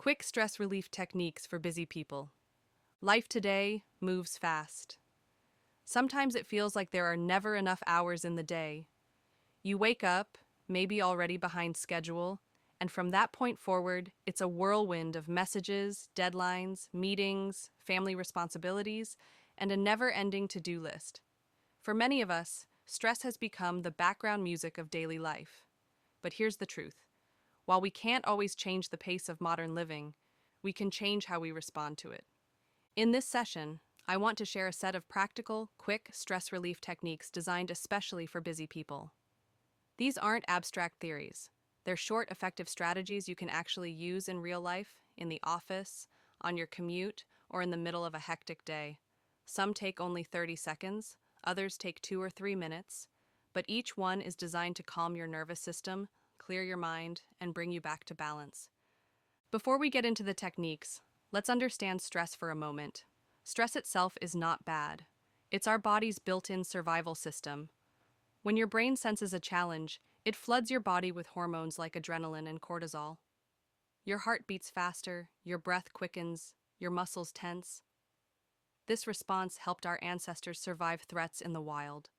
Quick stress relief techniques for busy people. Life today moves fast. Sometimes it feels like there are never enough hours in the day. You wake up, maybe already behind schedule, and from that point forward, it's a whirlwind of messages, deadlines, meetings, family responsibilities, and a never-ending to-do list. For many of us, stress has become the background music of daily life. But here's the truth. While we can't always change the pace of modern living, we can change how we respond to it. In this session, I want to share a set of practical, quick stress relief techniques designed especially for busy people. These aren't abstract theories. They're short, effective strategies you can actually use in real life, in the office, on your commute, or in the middle of a hectic day. Some take only 30 seconds, others take 2 or 3 minutes, but each one is designed to calm your nervous system, clear your mind, and bring you back to balance. Before we get into the techniques, let's understand stress for a moment. Stress itself is not bad. It's our body's built-in survival system. When your brain senses a challenge, it floods your body with hormones like adrenaline and cortisol. Your heart beats faster, your breath quickens, your muscles tense. This response helped our ancestors survive threats in the wild.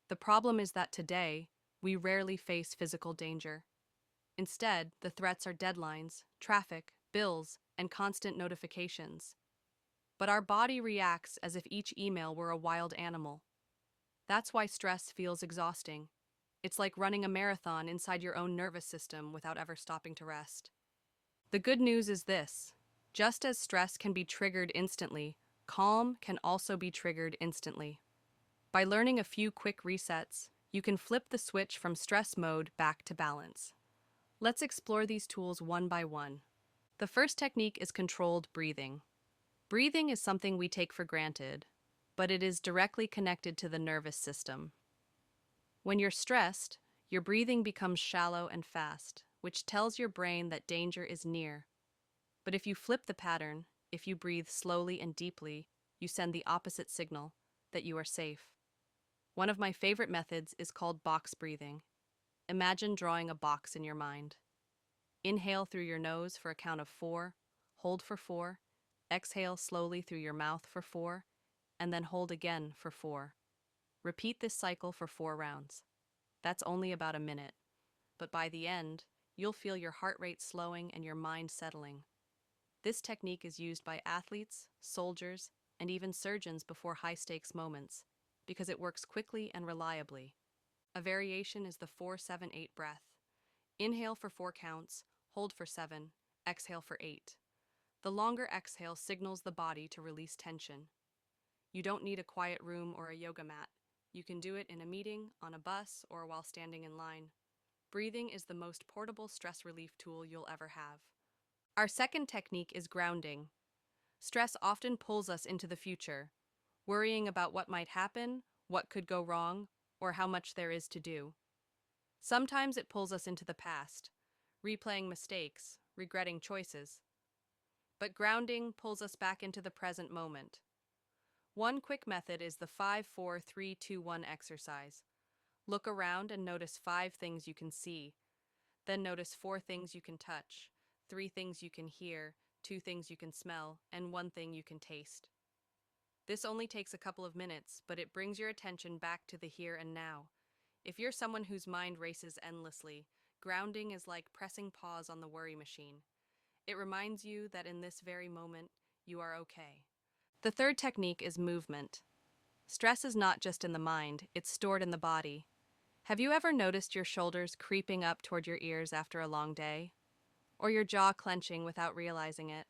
The problem is that today, we rarely face physical danger. Instead, the threats are deadlines, traffic, bills, and constant notifications. But our body reacts as if each email were a wild animal. That's why stress feels exhausting. It's like running a marathon inside your own nervous system without ever stopping to rest. The good news is this: just as stress can be triggered instantly, calm can also be triggered instantly. By learning a few quick resets, you can flip the switch from stress mode back to balance. Let's explore these tools one by one. The first technique is controlled breathing. Breathing is something we take for granted, but it is directly connected to the nervous system. When you're stressed, your breathing becomes shallow and fast, which tells your brain that danger is near. But if you flip the pattern, if you breathe slowly and deeply, you send the opposite signal, that you are safe. One of my favorite methods is called box breathing. Imagine drawing a box in your mind. Inhale through your nose for a count of 4, hold for 4, exhale slowly through your mouth for 4, and then hold again for 4. Repeat this cycle for 4 rounds. That's only about a minute, but by the end, you'll feel your heart rate slowing and your mind settling. This technique is used by athletes, soldiers, and even surgeons before high-stakes moments, because it works quickly and reliably. A variation is the 4-7-8 breath. Inhale for 4 counts, hold for 7, exhale for 8. The longer exhale signals the body to release tension. You don't need a quiet room or a yoga mat. You can do it in a meeting, on a bus, or while standing in line. Breathing is the most portable stress relief tool you'll ever have. Our second technique is grounding. Stress often pulls us into the future, worrying about what might happen, what could go wrong, or how much there is to do. Sometimes it pulls us into the past, replaying mistakes, regretting choices. But grounding pulls us back into the present moment. One quick method is the 5-4-3-2-1 exercise. Look around and notice 5 things you can see. Then notice 4 things you can touch, 3 things you can hear, 2 things you can smell, and 1 thing you can taste. This only takes a couple of minutes, but it brings your attention back to the here and now. If you're someone whose mind races endlessly, grounding is like pressing pause on the worry machine. It reminds you that in this very moment, you are okay. The third technique is movement. Stress is not just in the mind, it's stored in the body. Have you ever noticed your shoulders creeping up toward your ears after a long day? Or your jaw clenching without realizing it?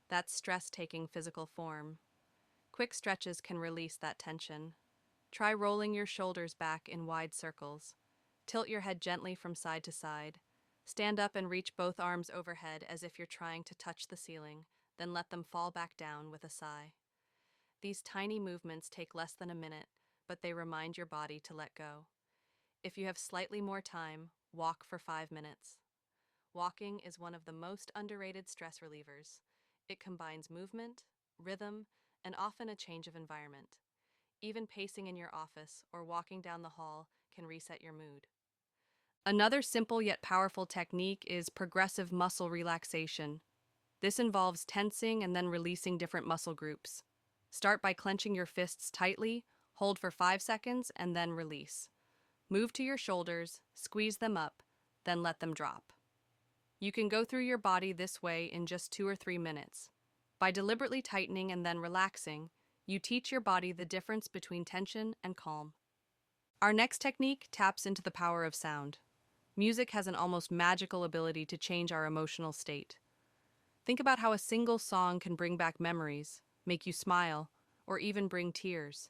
That's stress taking physical form. Quick stretches can release that tension. Try rolling your shoulders back in wide circles. Tilt your head gently from side to side. Stand up and reach both arms overhead as if you're trying to touch the ceiling, then let them fall back down with a sigh. These tiny movements take less than a minute, but they remind your body to let go. If you have slightly more time, walk for 5 minutes. Walking is one of the most underrated stress relievers. It combines movement, rhythm, and often a change of environment. Even pacing in your office or walking down the hall can reset your mood. Another simple yet powerful technique is progressive muscle relaxation. This involves tensing and then releasing different muscle groups. Start by clenching your fists tightly, hold for 5 seconds, and then release. Move to your shoulders, squeeze them up, then let them drop. You can go through your body this way in just 2 or 3 minutes. By deliberately tightening and then relaxing, you teach your body the difference between tension and calm. Our next technique taps into the power of sound. Music has an almost magical ability to change our emotional state. Think about how a single song can bring back memories, make you smile, or even bring tears.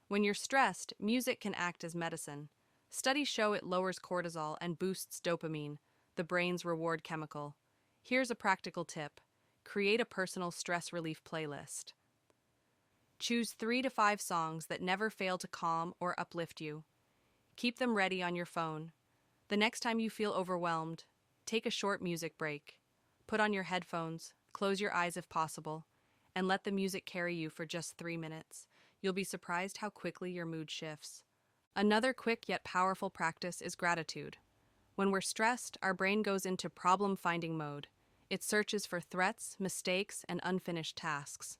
When you're stressed, music can act as medicine. Studies show it lowers cortisol and boosts dopamine, the brain's reward chemical. Here's a practical tip. Create a personal stress relief playlist. Choose 3 to 5 songs that never fail to calm or uplift you. Keep them ready on your phone. The next time you feel overwhelmed, take a short music break. Put on your headphones, close your eyes if possible, and let the music carry you for just 3 minutes. You'll be surprised how quickly your mood shifts. Another quick yet powerful practice is gratitude. When we're stressed, our brain goes into problem-finding mode. It searches for threats, mistakes, and unfinished tasks.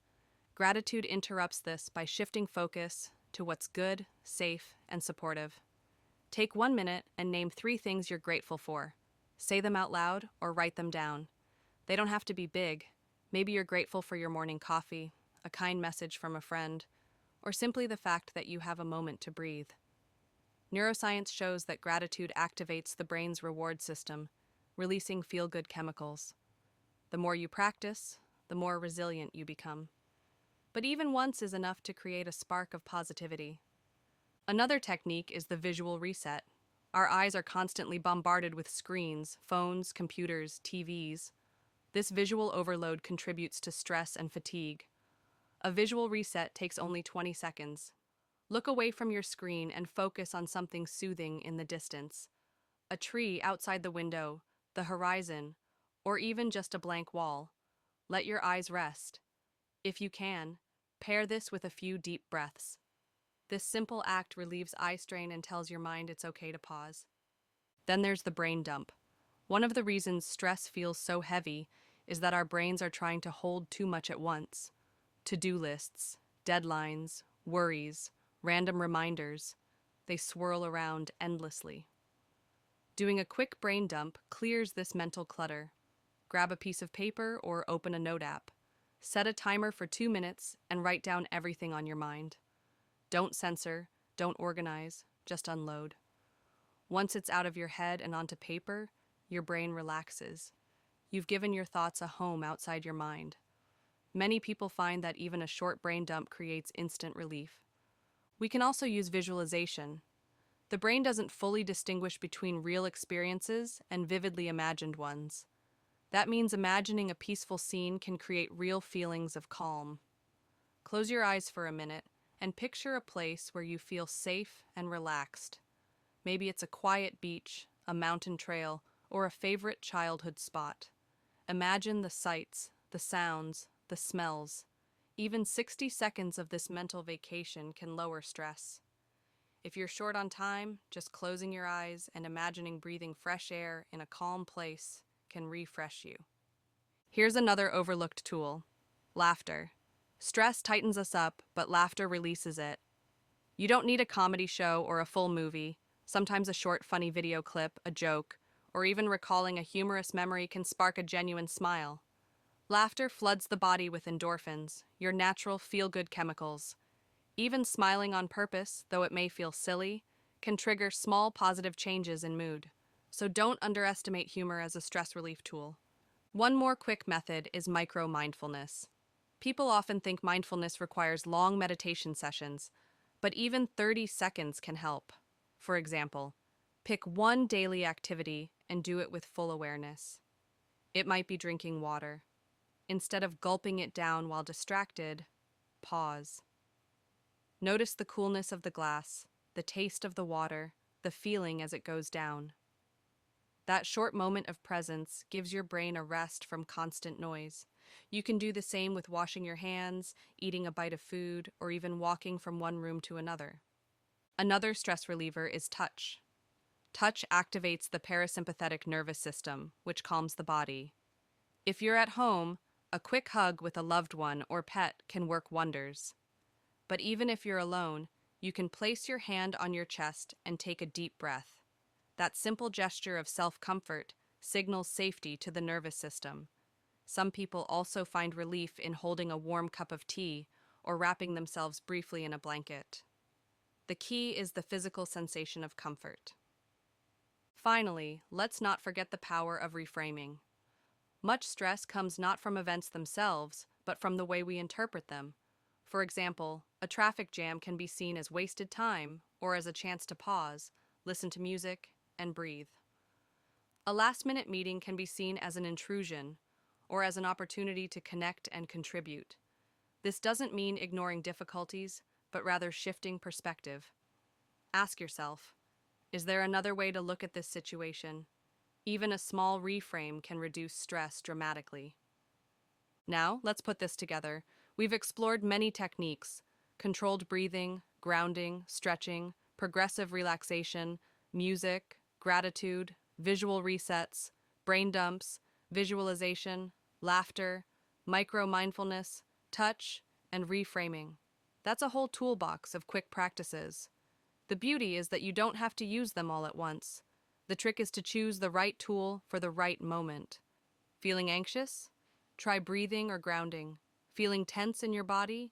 Gratitude interrupts this by shifting focus to what's good, safe, and supportive. Take 1 minute and name 3 things you're grateful for. Say them out loud or write them down. They don't have to be big. Maybe you're grateful for your morning coffee, a kind message from a friend, or simply the fact that you have a moment to breathe. Neuroscience shows that gratitude activates the brain's reward system, releasing feel-good chemicals. The more you practice, the more resilient you become. But even once is enough to create a spark of positivity. Another technique is the visual reset. Our eyes are constantly bombarded with screens, phones, computers, TVs. This visual overload contributes to stress and fatigue. A visual reset takes only 20 seconds. Look away from your screen and focus on something soothing in the distance. A tree outside the window, the horizon, or even just a blank wall. Let your eyes rest. If you can, pair this with a few deep breaths. This simple act relieves eye strain and tells your mind it's okay to pause. Then there's the brain dump. One of the reasons stress feels so heavy is that our brains are trying to hold too much at once. To-do lists, deadlines, worries, random reminders, they swirl around endlessly. Doing a quick brain dump clears this mental clutter. Grab a piece of paper or open a note app. Set a timer for 2 minutes and write down everything on your mind. Don't censor, don't organize, just unload. Once it's out of your head and onto paper, your brain relaxes. You've given your thoughts a home outside your mind. Many people find that even a short brain dump creates instant relief. We can also use visualization. The brain doesn't fully distinguish between real experiences and vividly imagined ones. That means imagining a peaceful scene can create real feelings of calm. Close your eyes for a minute and picture a place where you feel safe and relaxed. Maybe it's a quiet beach, a mountain trail, or a favorite childhood spot. Imagine the sights, the sounds, the smells. Even 60 seconds of this mental vacation can lower stress. If you're short on time, just closing your eyes and imagining breathing fresh air in a calm place can refresh you. Here's another overlooked tool: laughter. Stress tightens us up, but laughter releases it. You don't need a comedy show or a full movie. Sometimes a short, funny video clip, a joke, or even recalling a humorous memory can spark a genuine smile. Laughter floods the body with endorphins, your natural feel-good chemicals. Even smiling on purpose, though it may feel silly, can trigger small positive changes in mood. So don't underestimate humor as a stress relief tool. One more quick method is micro-mindfulness. People often think mindfulness requires long meditation sessions, but even 30 seconds can help. For example, pick one daily activity and do it with full awareness. It might be drinking water. Instead of gulping it down while distracted, pause. Notice the coolness of the glass, the taste of the water, the feeling as it goes down. That short moment of presence gives your brain a rest from constant noise. You can do the same with washing your hands, eating a bite of food, or even walking from one room to another. Another stress reliever is touch. Touch activates the parasympathetic nervous system, which calms the body. If you're at home, a quick hug with a loved one or pet can work wonders. But even if you're alone, you can place your hand on your chest and take a deep breath. That simple gesture of self-comfort signals safety to the nervous system. Some people also find relief in holding a warm cup of tea or wrapping themselves briefly in a blanket. The key is the physical sensation of comfort. Finally, let's not forget the power of reframing. Much stress comes not from events themselves, but from the way we interpret them. For example, a traffic jam can be seen as wasted time or as a chance to pause, listen to music, and breathe. A last-minute meeting can be seen as an intrusion or as an opportunity to connect and contribute. This doesn't mean ignoring difficulties, but rather shifting perspective. Ask yourself, is there another way to look at this situation? Even a small reframe can reduce stress dramatically. Now, let's put this together. We've explored many techniques: controlled breathing, grounding, stretching, progressive relaxation, music, gratitude, visual resets, brain dumps, visualization, laughter, micro-mindfulness, touch, and reframing. That's a whole toolbox of quick practices. The beauty is that you don't have to use them all at once. The trick is to choose the right tool for the right moment. Feeling anxious? Try breathing or grounding. Feeling tense in your body?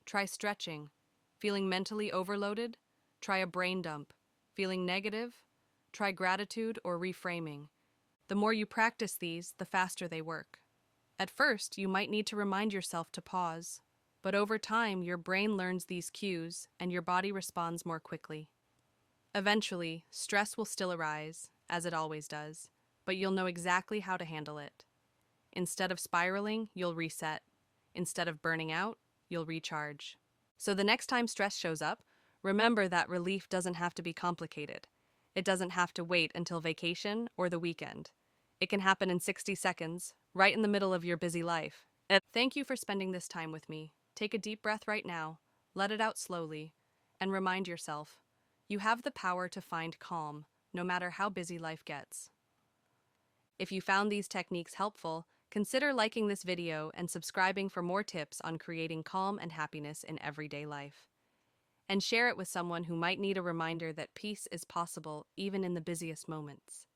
Try stretching. Feeling mentally overloaded? Try a brain dump. Feeling negative? Try gratitude or reframing. The more you practice these, the faster they work. At first, you might need to remind yourself to pause, but over time, your brain learns these cues and your body responds more quickly. Eventually, stress will still arise, as it always does, but you'll know exactly how to handle it. Instead of spiraling, you'll reset. Instead of burning out, you'll recharge. So the next time stress shows up, remember that relief doesn't have to be complicated. It doesn't have to wait until vacation or the weekend. It can happen in 60 seconds, right in the middle of your busy life. Thank you for spending this time with me. Take a deep breath right now, let it out slowly, and remind yourself, you have the power to find calm, no matter how busy life gets. If you found these techniques helpful, consider liking this video and subscribing for more tips on creating calm and happiness in everyday life. And share it with someone who might need a reminder that peace is possible even in the busiest moments.